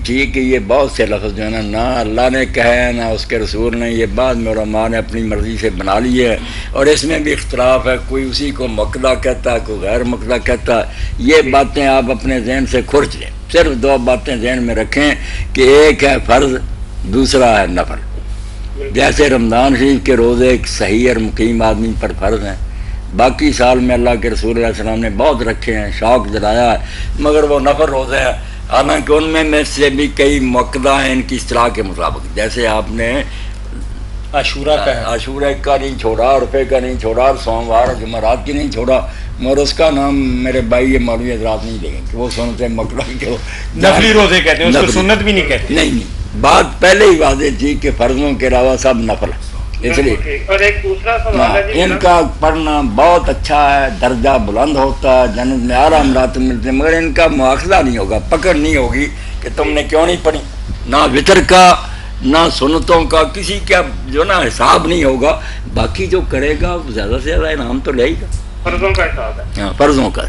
ٹھیک ہے، یہ بہت سے لفظ جو ہے نہ اللہ نے کہے ہیں نہ اس کے رسول نے، یہ بعد میں علماء نے اپنی مرضی سے بنا لی ہے، اور اس میں بھی اختلاف ہے، کوئی اسی کو مقدہ کہتا ہے، کوئی غیر مقدہ کہتا ہے۔ یہ باتیں آپ اپنے ذہن سے کھرچ لیں، صرف دو باتیں ذہن میں رکھیں کہ ایک ہے فرض، دوسرا ہے نفل۔ جیسے رمضان شریف کے روزے ایک صحیح اور مقیم آدمی پر فرض ہیں، باقی سال میں اللہ کے رسول علیہ السلام نے بہت رکھے ہیں، شوق دلایا ہے، مگر وہ نفل روزے ہیں، حالانکہ ان میں سے بھی کئی مقدہ ہیں ان کی اصطلاح کے مطابق۔ جیسے آپ نے عاشورہ کا نہیں چھوڑا، عرفے کا نہیں چھوڑا، اور سوموار اور جمعرات کی نہیں چھوڑا، مگر اس کا نام میرے بھائی یہ مولوی حضرات نہیں دیں گے کہ وہ سنتے مقدہ کے وہ نفلی روزے کہتے ہیں، اس کو سنت بھی نہیں کہتے۔ نہیں، بات پہلے ہی واضح تھی کہ فرضوں کے علاوہ سب نفل ہے، اس لیے اور ایک دوسرا سوال ہے ان کا پڑھنا بہت اچھا ہے، درجہ بلند ہوتا ہے، جنت میں اعلیٰ مراتب ملتے ہیں، مگر ان کا مواخذہ نہیں ہوگا، پکڑ نہیں ہوگی کہ تم نے کیوں نہیں پڑھی، نہ وطر کا نہ سنتوں کا کسی کا جو نا حساب نہیں ہوگا، باقی جو کرے گا زیادہ سے زیادہ انعام تو لے گا، فرضوں کا حساب ہے۔ ہاں، فرضوں کا